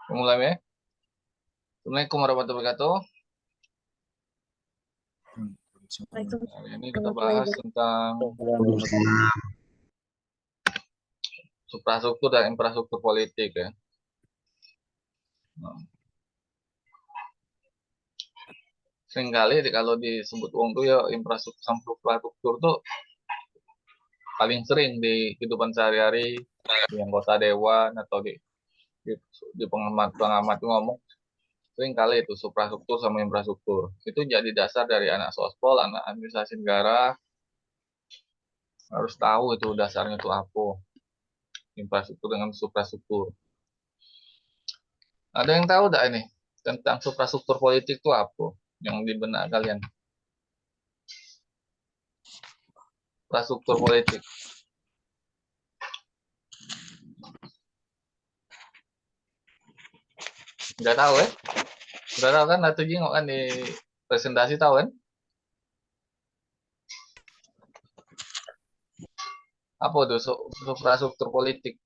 Mulai ya. Assalamualaikum warahmatullahi wabarakatuh. Hari ini kita bahas tentang suprastruktur dan infrastruktur politik ya. Seringkali kalau disebut uang tuh ya infrastruktur tuh paling sering di kehidupan sehari-hari di anggota dewan atau di pengamat ngomong sering kali itu suprastruktur sama infrastruktur itu jadi dasar dari anak sospol, anak administrasi negara harus tahu itu dasarnya itu apa infrastruktur dengan suprastruktur. Ada yang tahu enggak ini tentang suprastruktur politik itu apa yang di benak kalian? Infrastruktur politik. Nggak tahu ya? Nggak tahu kan? Atau jengok kan di presentasi tahu kan? Apa tuh suprastruktur politik?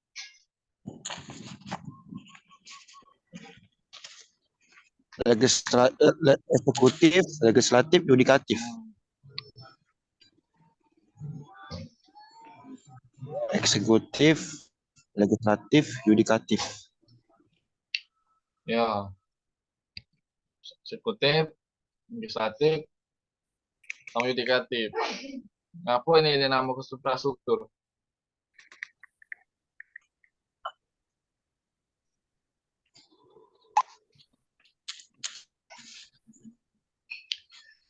Eksekutif, legislatif, yudikatif. Eksekutif, legislatif, yudikatif. Ya, eksekutif, legislatif, sama yudikatif. Apa ini nama suprastruktur?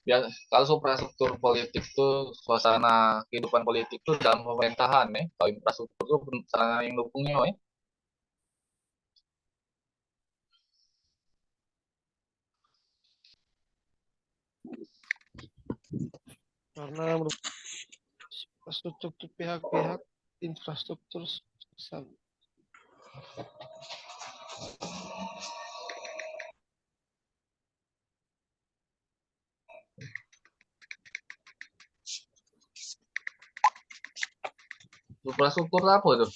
Ya, kalau suprastruktur politik itu suasana kehidupan politik itu dalam pemerintahan ya. Kalau infrastruktur itu sarana yang dukungnya ya. Karena infrastruktur pihak-pihak infrastruktur sosial. Suprastruktur apa itu?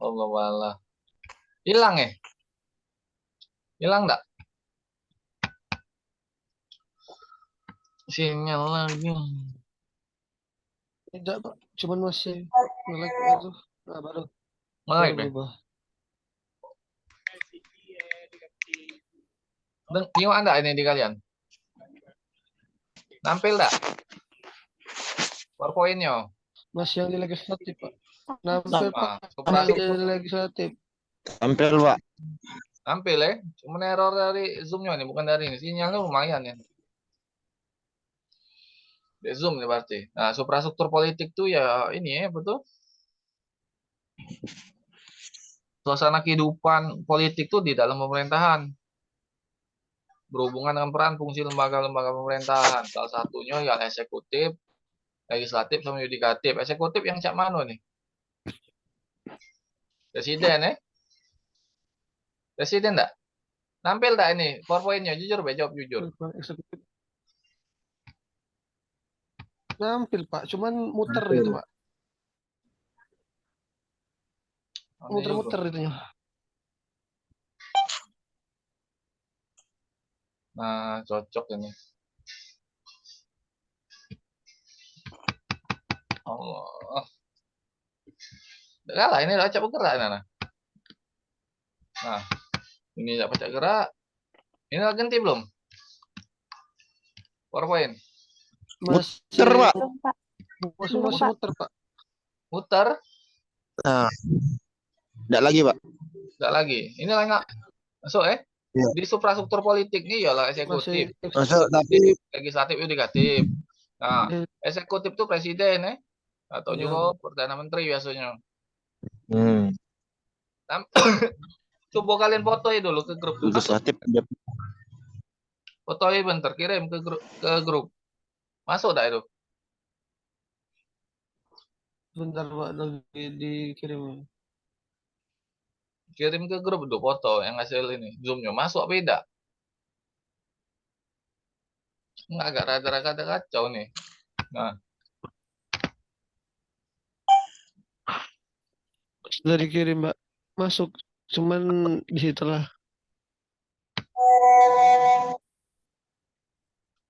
Allah wala. Hilang ya? Hilang enggak? Sinyal lagi. Tidak Pak, cuman masih nge-lag itu. Nah, baru berubah. Gimana enggak ini di kalian? Nampil enggak? PowerPoint-nya. Masih yang di legislatif Pak. Nampil Pak, Suprastruktur. yang di legislatif. Tampil Pak. Nampil ya. Cuma error dari Zoom-nya ini, bukan dari ini. Sinyalnya lumayan ya. Di Zoom nih berarti. Nah, suprastruktur politik tuh ya ini ya, betul. Suasana kehidupan politik tuh di dalam pemerintahan. Berhubungan dengan peran fungsi lembaga-lembaga pemerintahan. Salah satunya ya eksekutif, legislatif, sama yudikatif. Eksekutif yang cak mana nih? Presiden ya? Presiden enggak? Nampil enggak ini? PowerPoint-nya jujur, jawab jujur. Eksekutif. Nampil Pak, cuman muter gitu Pak. Muter-muter itunya. Nah, cocok ini. Allah. Enggak lah, ini udah cepat gerak nah. Nah, ini udah pecah gerak. Ini udah ganti belum? PowerPoint. Muter Pak. Masih muter Pak. Muter? Nah, enggak lagi Pak. Enggak lagi. Ini lah enggak masuk ya? Di suprastruktur politik nih ya lah eksekutif. Masuk tapi legislatif yudikatif. Nah, eksekutif itu presiden ya. Atau juga perdana menteri biasanya. Coba kalian foto dulu ke grup dulu. legislatif. Foto bentar, kirim ke grup. Masuk dah itu. Bentar Pak, lagi dikirim. Kirim ke grup tuh foto yang hasil ini. Zoom-nya masuk beda. Nggak, agak rada-rada kacau nih. Nah, Sudah dikirim, Mbak. Masuk. Cuman di situlah.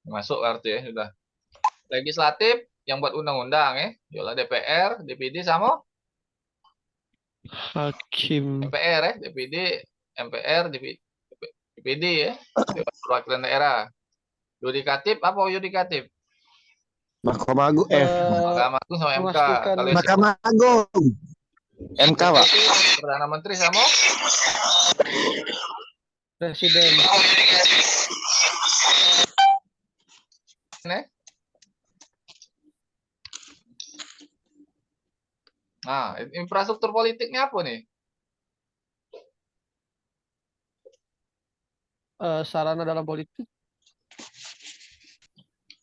masuk arti ya sudah. Legislatif yang buat undang-undang ya. Yola DPR, DPD sama Hakim. MPR ya, DPD, MPR, DPD ya. Dewan Perwakilan Daerah. Yudikatif apa yudikatif? Mahkamah Agung Mahkamah Agung sama MK. Memastikan Kalau Mahkamah Agung. MK, Pak. Perdana Menteri sama presiden. ya. Nah, infrastruktur politiknya apa nih? Sarana dalam politik.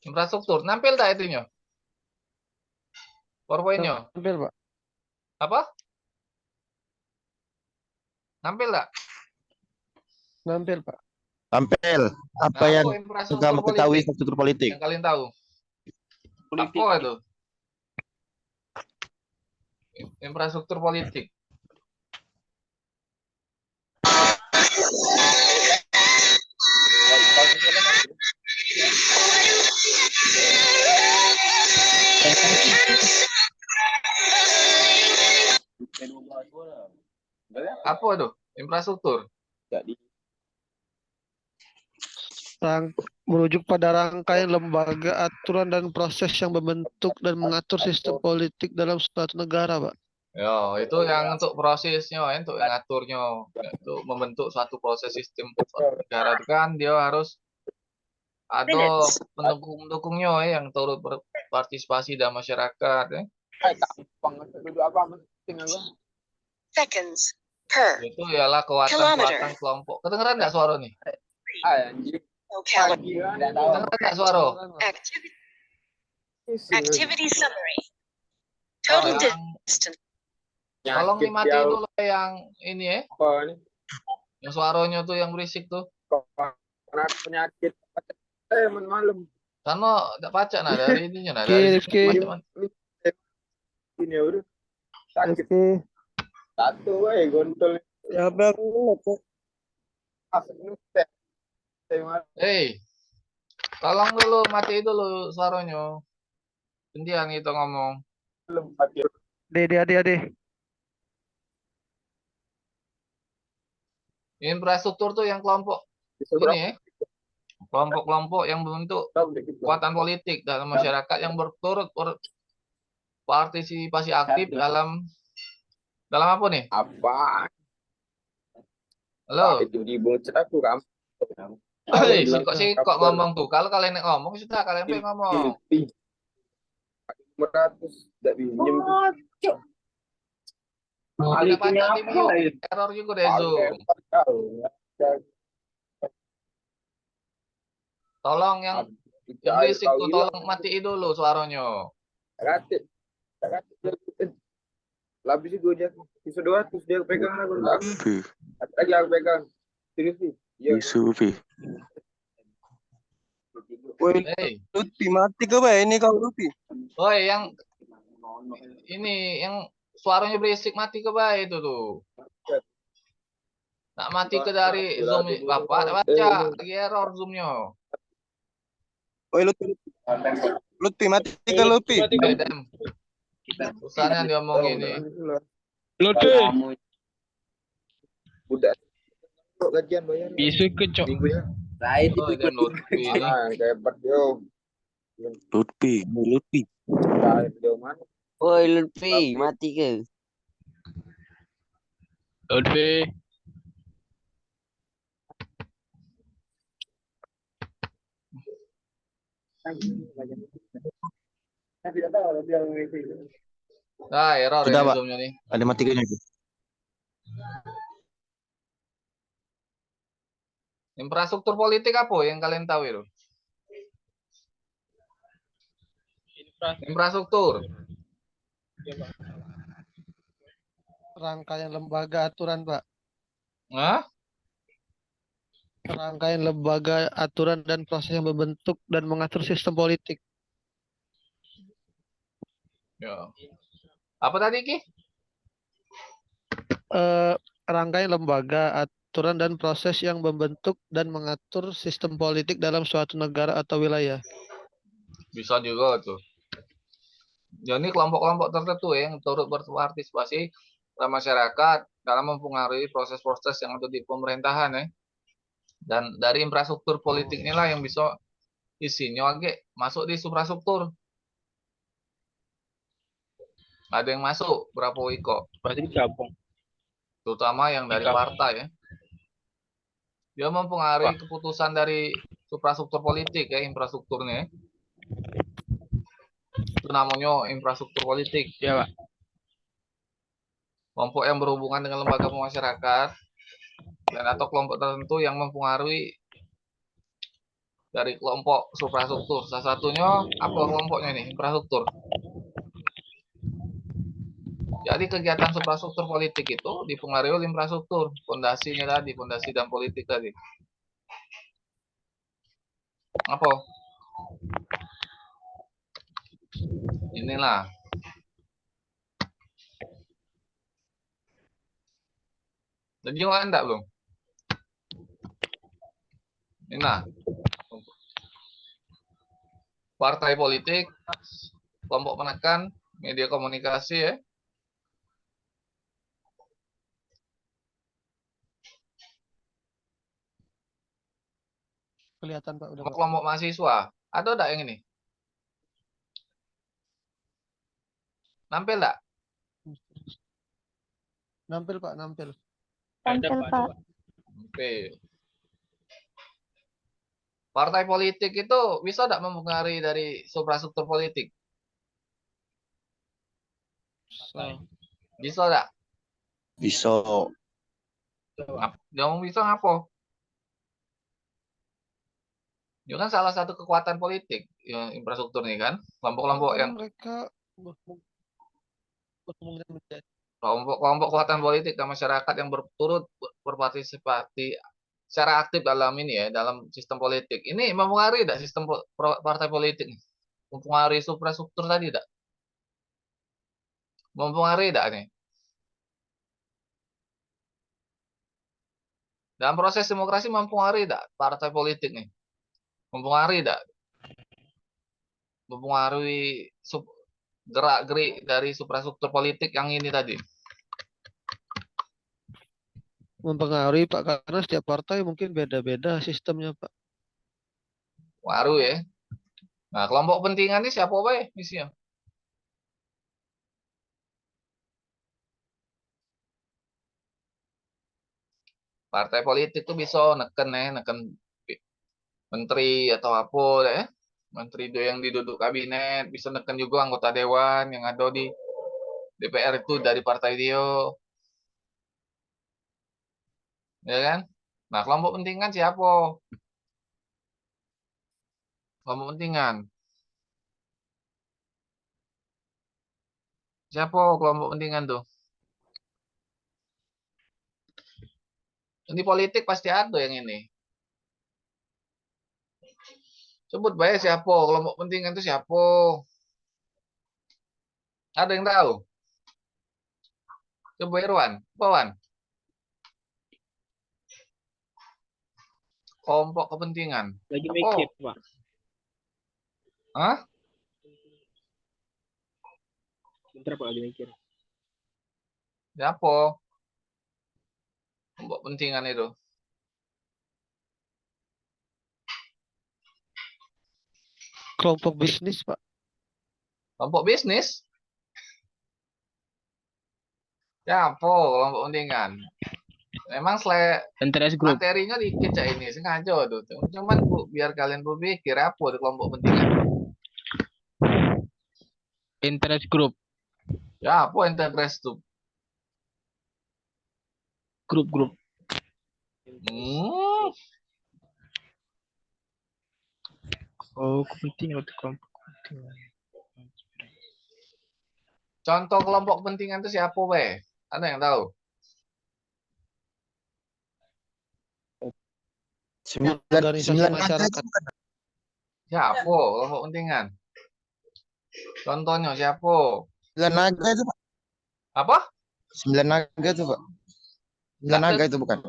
Infrastruktur. Nampil tak itunya? PowerPoint-nya. Nampil, Pak. Apa? Nampil tak? Nampil, Pak. Tampil. Apa Nah, yang apa infrastruktur kamu ketahui politik infrastruktur politik? yang kalian tahu? Apa itu? Infrastruktur politik. Apa itu? Infrastruktur. Merujuk pada rangkaian lembaga, aturan, dan proses yang membentuk dan mengatur sistem politik dalam suatu negara, Pak. Ya, itu yang untuk prosesnya, ya, untuk ngaturnya, ya, untuk membentuk suatu proses sistem suatu negara itu kan dia harus ada pendukung-pendukungnya ya, yang turut berpartisipasi dalam masyarakat ya. Seconds per Itu ialah kekuatan kelompok. Kedengeran nggak suara nih? locality. Kedengeran nggak suara? Activity summary. Oh, Total yang distance. tolong dimatiin dulu yang ini ya, yang suaranya tuh yang berisik tuh. Penyakit malam Karena nggak baca nah dari ininya nah dari Rifki. ini udah sakit Oke. satu gontol Ya, Bang. asap nutek. Tolong dulu mati dulu suaranya. Gantian itu ngomong. Belum pakai Ade. Infrastruktur tuh yang kelompok ini ya, kelompok-kelompok yang membentuk kekuatan politik dalam masyarakat yang berturut berpartisipasi aktif dalam apa nih? apa Halo. itu dibocor aku kamu Singkok ngomong tuh. Kalau kalian yang ngomong sudah kalian pengen ngomong. 500 tidak pinjem Ada pajak di mute, error juga deh Zoom. Tolong yang berisik tuh tolong matiin dulu suaranya. Ratit labis itu dia bisa 200 dia pegang aku lagi aku pegang serius sih ya Hey, Lutfi mati ke bay ini kau Lutfi. woi yang ini yang suaranya berisik mati ke baik itu tuh. Nak mati ke dari Zoom Bapak tak baca lagi error Zoomnya. Oi Lutfi mati ke Lutfi. Dem. Susahnya diomong ini. Lutfi. udah gajian bayar Bisa kecok. minggu ya Oh, Dem Lutfi ini. hebat yo Lutfi. jauh mana Woi Lutfi, mati ke? Lutfi. Nah, error Sudah, ini Pak. Zoomnya nih. Ada matikan itu. Infrastruktur politik apa yang kalian tahu itu? Infrastruktur. Rangkaian lembaga, aturan, Pak. Hah? Rangkaian lembaga, aturan dan proses yang membentuk dan mengatur sistem politik. Ya. Apa tadi Ki? Rangkaian lembaga, aturan dan proses yang membentuk dan mengatur sistem politik dalam suatu negara atau wilayah. Bisa juga tuh. Ya, ini kelompok-kelompok tertentu yang turut berpartisipasi dalam masyarakat dalam mempengaruhi proses-proses yang ada di pemerintahan ya. Dan dari infrastruktur politik inilah yang bisa isinya masuk di suprastruktur. Ada yang masuk berapa wiko, Berarti digabung. terutama yang dari partai ya. Dia mempengaruhi keputusan dari suprastruktur politik ya, infrastrukturnya ya. Itu namanya infrastruktur politik. Ya, Pak. Kelompok yang berhubungan dengan lembaga pemasyarakat dan atau kelompok tertentu yang mempengaruhi dari kelompok suprastruktur. Salah satunya apa kelompoknya nih? Infrastruktur. Jadi kegiatan suprastruktur politik itu dipengaruhi oleh infrastruktur, fondasinya tadi, fondasi dan politik tadi. Apa? Inilah. Dan juga enggak belum? Inilah. Partai politik, kelompok penekan, media komunikasi ya. Kelihatan Pak udah Pak. Kelompok mahasiswa. Ada enggak yang ini? Nampil enggak? Nampil Pak, nampil. Ada, Pak. Oke. Partai politik itu bisa enggak mempengaruhi dari suprastruktur politik? Bisa enggak? Bisa. Jangan bisa ngapa? Itu kan salah satu kekuatan politik ya, infrastruktur nih kan. Kelompok-kelompok Karena yang mereka berkemungkinan menjadi kelompok kekuatan politik dan masyarakat yang berturut berpartisipasi secara aktif dalam ini ya, dalam sistem politik. Ini mempengaruhi tidak sistem partai politik? Mempengaruhi suprastruktur tadi tidak? Mempengaruhi tidak nih? Dalam proses demokrasi mempengaruhi tidak partai politik nih? Mempengaruhi tidak? Mempengaruhi gerak-gerik dari suprastruktur politik yang ini tadi? mempengaruhi Pak, karena setiap partai mungkin beda-beda sistemnya Pak. Pengaruh ya. Nah, kelompok kepentingan ini siapa Pak misinya? Partai politik tuh bisa neken ya, neken menteri atau apa ya. Menteri itu yang diduduk kabinet, bisa neken juga anggota dewan yang ada di DPR itu dari partai dia. Ya kan? Nah, kelompok kepentingan siapa? Kelompok kepentingan. Siapa kelompok kepentingan tuh? Di politik pasti ada yang ini. Sebut baik siapa, kelompok kepentingan itu siapa? Ada yang tahu? Coba Irwan, Bawan. Kelompok kepentingan. Lagi Apa? mikir, Pak. Hah? Bentar, Pak, lagi mikir. Siapa? Kelompok kepentingan itu. Kelompok bisnis Pak. Kelompok bisnis? Siapa kelompok kepentingan? Memang Interest group. materinya dikit cak ini sengaja tuh. Cuman biar kalian berpikir apa di kelompok kepentingan. Interest group. Ya apa interest tuh? Grup-grup. Hmm, Oh, kepentingan untuk kelompok kepentingan. contoh kelompok kepentingan itu siapa weh? Ada yang tahu? organisasi Sembilan naga masyarakat. itu Siapa kelompok kepentingan? Contohnya siapa? sembilan naga itu Pak. Apa? Sembilan naga itu Pak. Sembilan Nggak naga itu bukan?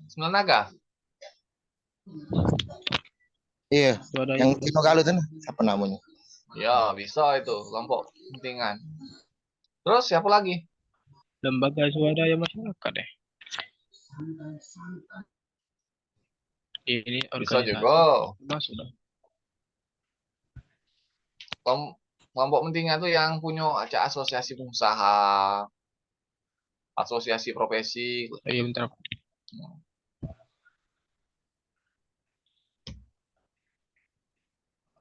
Sembilan naga. Iya. Swadaya. Yang Kino Galuh itu apa namanya? Ya, bisa itu kelompok kepentingan. Terus siapa lagi? Lembaga swadaya masyarakat deh. Ini Bisa organisasi. juga. Masuk dah. Kelompok kepentingan tuh yang punya asosiasi pengusaha, asosiasi profesi. Iya bentar.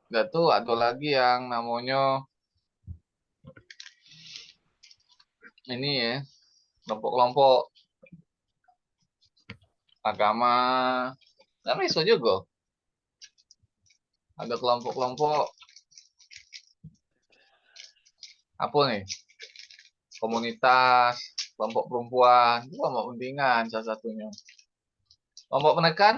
Dan tuh ada lagi yang namanya ini ya, kelompok-kelompok agama. Tapi bisa juga. Ada kelompok-kelompok apa nih? Komunitas, kelompok perempuan, itu kelompok kepentingan salah satunya. Kelompok penekan,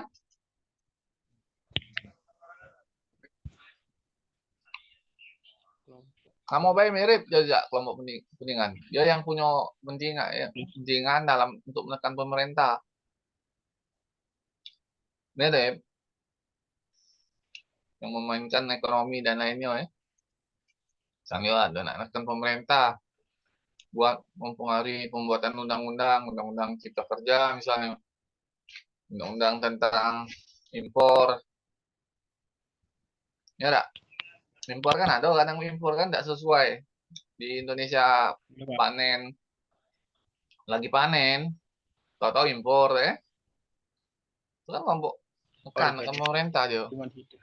kamu baik mirip juga kelompok kepentingan. Dia yang punya kepentingan, ya, kepentingan dalam untuk menekan pemerintah. Mirip yang memainkan ekonomi dan lainnya ya. Sambil ada menekan pemerintah buat mempengaruhi pembuatan undang-undang cipta kerja misalnya, undang-undang tentang impor. Ya enggak? Impor kan ada kadang impor kan tidak sesuai. Di Indonesia panen, lagi panen, tahu-tahu impor ya. Itu kan kelompok nekan pemerintah dia. Cuma gitu.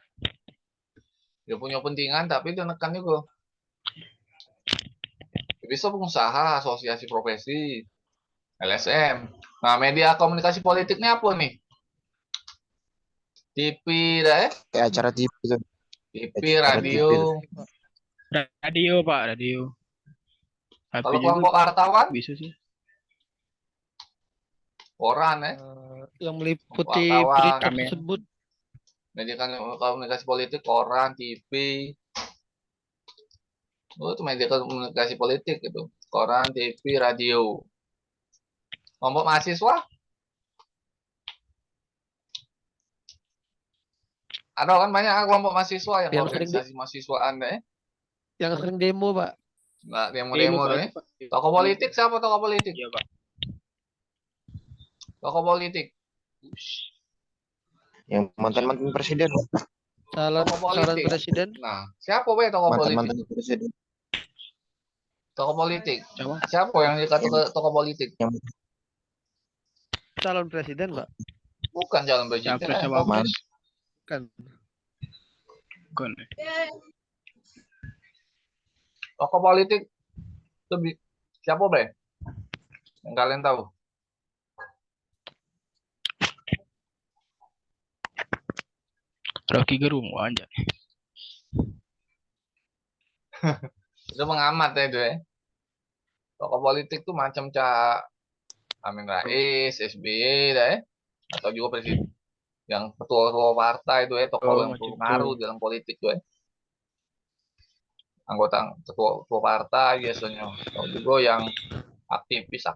Dia punya kepentingan tapi dia nekan juga. Bisa pengusaha, asosiasi profesi, LSM. Nah, media komunikasi politiknya apa nih? TV dah ya. Kayak acara TV itu. TV, Acara radio. Radio Pak, radio. HP Kalau juga kelompok wartawan, bisa sih. koran ya. Yang meliputi Wartawan, berita Kamera. tersebut. Media komunikasi politik, koran, TV. Oh, itu media komunikasi politik itu. Koran, TV, radio. Kelompok mahasiswa? Ada kan banyak kelompok mahasiswa yang Yang sering organisasi mahasiswaan ya. Yang sering demo, Pak. Nggak, demo-demo tuh ya. Tokoh politik siapa tokoh politik? Iya Pak. Tokoh politik. Yang mantan-mantan presiden. Calon Tokoh politik. presiden. Nah, siapa be tokoh politik? Mantan-mantan presiden. Tokoh politik. Siapa? Siapa yang dikatakan tokoh politik? Calon presiden, Pak. Bukan calon presiden. Capres, eh, cawapres. Popis. Kan. Bukan. Tokoh politik lebih siapa be? Yang kalian tahu? Rocky Gerung aja. Itu pengamat ya itu ya. Tokoh politik tuh macam Cak Amin Rais, SBY dah ya. Atau juga presiden yang ketua-ketua partai itu ya, tokoh Oh, yang macam berpengaruh itu. dalam politik tuh ya. Anggota ketua partai biasanya. Atau juga yang aktivis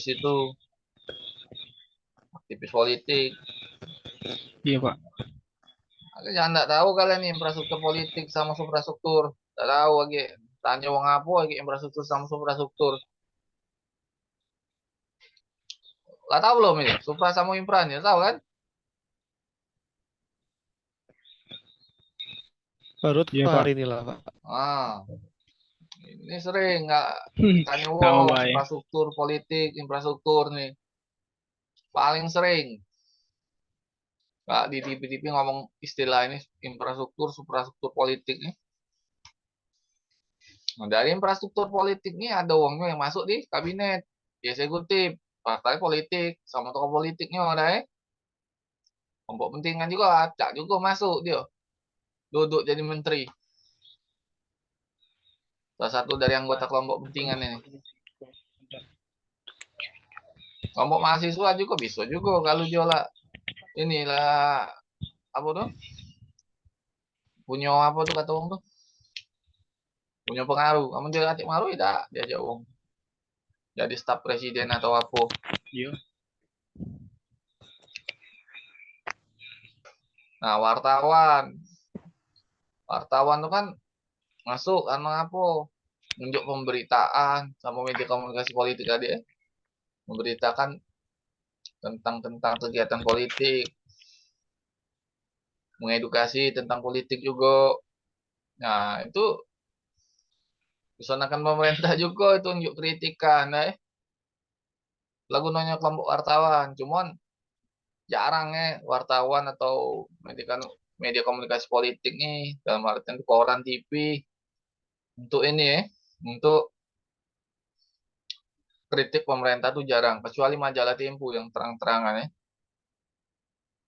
itu, aktivis politik. Iya Pak. Jangan nggak tahu kalian nih infrastruktur politik sama suprastruktur. Nggak tahu lagi. Tanya wong apa lagi infrastruktur sama suprastruktur. Nggak tahu belum ini. Supra sama infra ya tahu kan? Baru Iya, tuh Pak. hari ini lah, Pak. Ah, ini sering nggak tanya Sama wong Pak ya. infrastruktur politik, infrastruktur nih. Paling sering. Nggak di TV-TV ngomong istilah ini infrastruktur, suprastruktur politik nih. Nah, dari infrastruktur politik nih ada uangnya yang masuk di kabinet, di eksekutif, partai politik, sama tokoh politiknya ada ya. Kelompok pentingan juga acak juga masuk dia. Duduk jadi menteri. Salah satu dari anggota kelompok pentingan ini. Kelompok mahasiswa juga bisa juga kalau dia lah inilah apa tuh? Punya apa tuh kata orang tuh? Punya pengaruh. Kamu dia kata pengaruh tidak diajak orang. Jadi staf presiden atau apa? Iya. Nah, wartawan. Wartawan tuh kan masuk karena apa? Nunjuk pemberitaan sama media komunikasi politik tadi ya. Memberitakan tentang kegiatan politik, mengedukasi tentang politik juga. Nah, itu disonakan pemerintah juga itu unjuk kritikan lagu nanya kelompok wartawan. Cuman jarang wartawan atau media komunikasi politik nih dalam artian koran TV untuk ini untuk kritik pemerintah tuh jarang kecuali majalah Tempo yang terang-terangan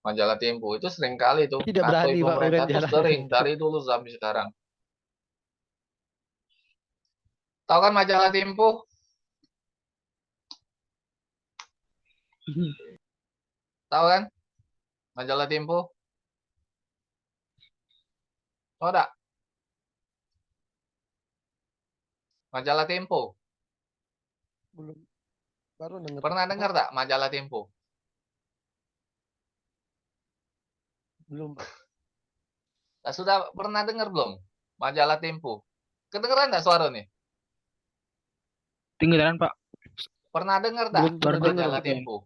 majalah Tempo itu sering kali tuh Tidak ngatoi berani Pak pemerintah Uren tuh jalan sering itu. dari dulu sampai sekarang. Tahu kan majalah Tempo? Tahu kan majalah Tempo? Tahu tak? Majalah Tempo. Belum, baru dengar. Pernah dengar tak majalah Tempo? Belum Pak. Nah, sudah pernah dengar belum majalah Tempo? Kedengeran tak suara nih? Tinggalan Pak. Pernah dengar tak Belum pernah dengar majalah Pak. Tempo?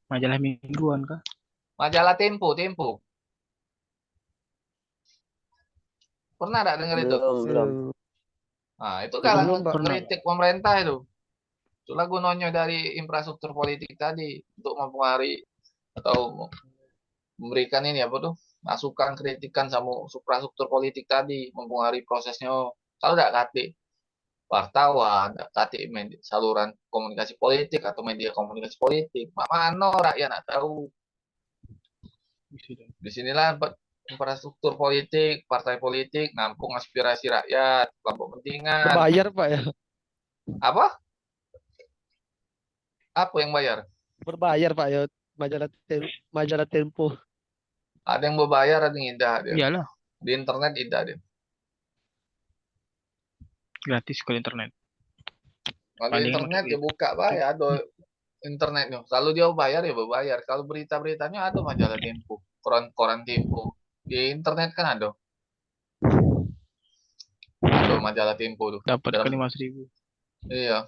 Majalah mingguan kah? Majalah Tempo, Tempo. Pernah tak dengar itu? Belum. Nah, itu Belum kalangan Pak. pernah. kritik pemerintah itu. Itulah gunanya dari infrastruktur politik tadi untuk mempengaruhi atau memberikan ini apa tuh masukan kritikan sama infrastruktur politik tadi mempengaruhi prosesnya. Kalau tidak kate wartawan, tidak kate saluran komunikasi politik atau media komunikasi politik, mana rakyat nak tahu. Disinilah infrastruktur politik, partai politik, nampung aspirasi rakyat, kelompok kepentingan. Berbayar Pak ya. Apa? Apa yang bayar? Berbayar Pak ya majalah Tempo. Ada yang berbayar, ada yang tidak. Iyalah, Di internet tidak dia. gratis ke internet. Kalau di Palingan internet untuk dia buka bayar, ada internetnya. Kalau dia bayar ya berbayar. Kalau berita-beritanya ada majalah Tempo, koran Tempo. Di internet kan ada. Ada majalah Tempo tuh. dapat ke Dalam 5.000. iya.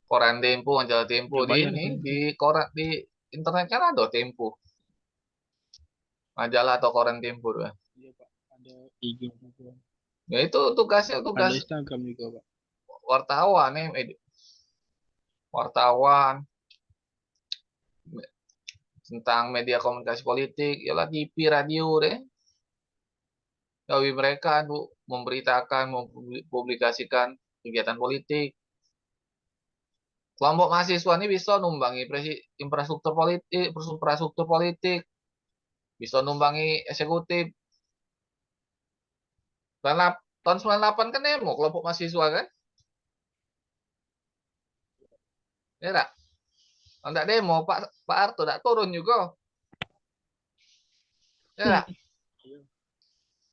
Koran Tempo, majalah Tempo Ya, di bayar ini lah. di koran di internet kan ada Tempo. Majalah atau koran Tempo tuh. Iya Pak, ada IG juga. Ya itu tugasnya Ada tugas Instagram juga Pak. wartawan wartawan tentang media komunikasi politik, yalah TV, radio deh. Gawe mereka untuk memberitakan, mempublikasikan kegiatan politik. Kelompok mahasiswa ini bisa numbangi infrastruktur politik, bisa numbangi eksekutif. Tahun 98 kan demo kelompok mahasiswa kan? Ya tak? Enggak demo, Pak Arto tak turun juga. Ya tak?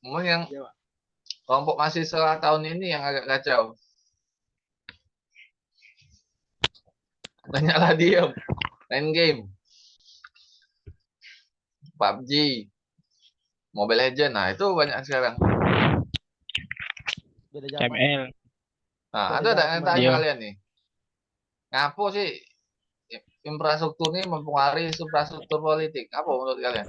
Memang yang Iya, Pak. kelompok mahasiswa tahun ini yang agak kacau. Banyaklah diem, main game. PUBG, Mobile Legends, nah itu banyak sekarang. Beda zaman. ML. Nah, Beda ada yang zaman. tanya Iya. kalian nih. Ngapo sih infrastruktur ini mempengaruhi infrastruktur politik? Apa menurut kalian?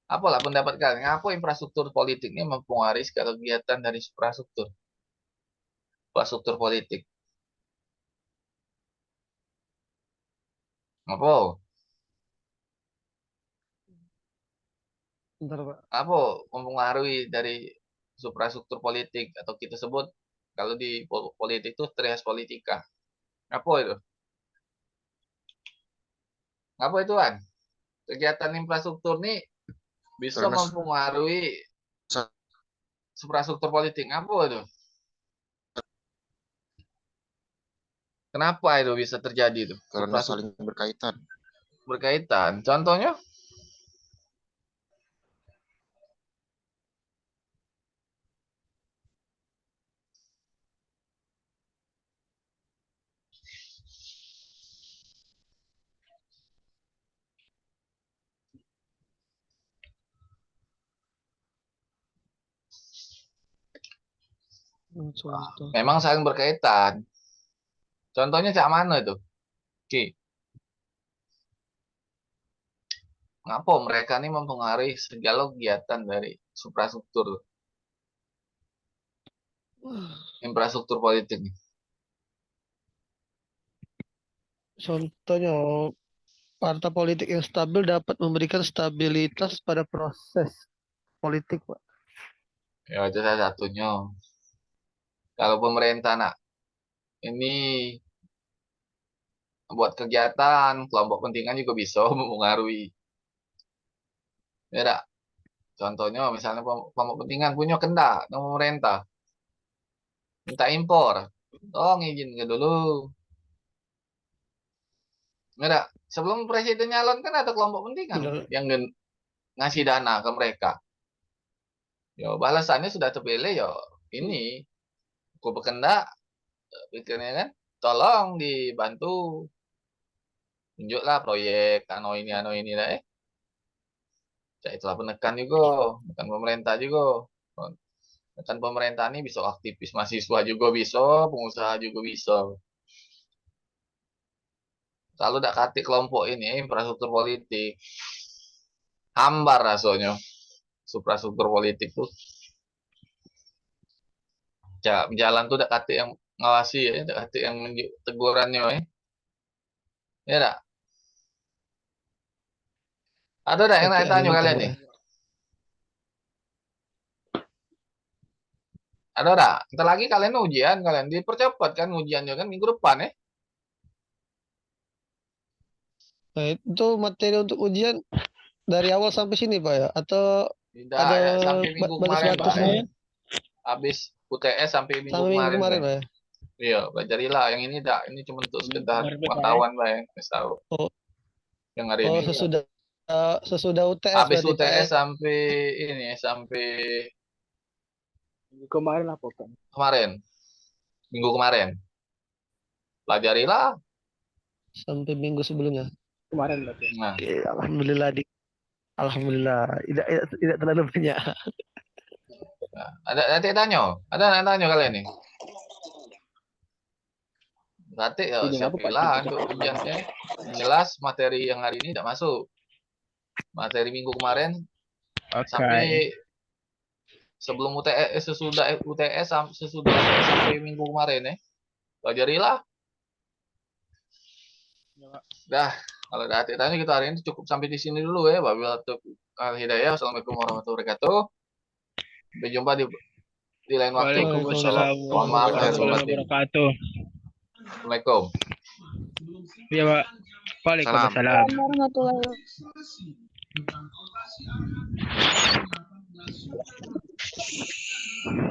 Apalah pendapat kalian? Ngapo infrastruktur politik ini mempengaruhi segala kegiatan dari infrastruktur politik? Apa? Bentar Pak. Apa mempengaruhi dari infrastruktur politik atau kita sebut kalau di politik itu trias politika. Apa itu? Apa itu kan? Kegiatan infrastruktur ini bisa Terus, mempengaruhi suprastruktur politik apa itu? Kenapa itu bisa terjadi itu? Karena Suprastruktur saling berkaitan. berkaitan. Contohnya? Contoh. Memang saling berkaitan. Contohnya cak mana itu? Oke. Ngapa mereka ini mempengaruhi segala kegiatan dari suprastruktur, infrastruktur politik nih? Contohnya, partai politik yang stabil dapat memberikan stabilitas pada proses politik, Pak. Ya itu salah satunya. Kalau pemerintah nak ini buat kegiatan, kelompok pentingan juga bisa mempengaruhi. Ya tak? Contohnya misalnya kelompok pentingan punya kendak dengan pemerintah, minta impor, tolong izin ke dulu. Ya tak? Sebelum presiden nyalon kan ada kelompok pentingan Benar. yang ngasih dana ke mereka. Ya balasannya sudah terpilih ya ini, aku berkendak, pikirnya kan, tolong dibantu, tunjuklah proyek, ano ini lah Ya, itulah penekan juga, bukan pemerintah juga. Kan pemerintah ini bisa aktivis mahasiswa juga bisa, pengusaha juga bisa. Kalau tidak kati kelompok ini infrastruktur politik, hambar rasanya suprastruktur politik tuh. Jalan tuh tidak kati yang ngawasi ya, tidak kati yang tegurannya ya. Ya tak? Ada tak yang Tapi tanya ada kalian tahu, nih? Ada tak? Kita lagi kalian ujian, kalian dipercepat kan ujiannya kan minggu depan ya. Nah, itu materi untuk ujian dari awal sampai sini, Pak ya? Atau Tidak, ada ya, sampai minggu kemarin Pak. batas-batasnya Habis UTS sampai minggu sampai minggu kemarin kemarin, Pak. Pak ya? Iya, pelajarilah. Yang ini tak, ini cuma untuk sekedar Kemarin, Pak, ya. pengetahuan Pak ya. Nggak tahu. Oh, Yang hari oh ini. sesudah UTS Habis berarti, Pak ya? UTS sampai ini, sampai Minggu kemarin apa kan? kemarin. Minggu kemarin. Pelajarilah. Sampai minggu sebelumnya. Kemarin berarti. Nah, Oke, alhamdulillah alhamdulillah tidak terlalu banyak. ada tanya? Ada yang tanya kalian nih? Berarti ya Ini apa, Pak? siapilah untuk ujiannya. Jelas materi yang hari ini tidak masuk. Materi minggu kemarin Oke. sampai sebelum UTS, sesudah UTS sampai minggu kemarin ya. Pelajarilah. Ya, Pak. Dah, kalau ada tanya kita hari ini cukup sampai di sini dulu ya. Wabillahi taufiq wal hidayah. Assalamualaikum warahmatullahi wabarakatuh. Sampai jumpa di lain waktu. Waalaikumsalam Mohon maaf lahir warahmatullahi batin. wabarakatuh. Assalamualaikum. Iya, Pak. Waalaikumsalam. warahmatullahi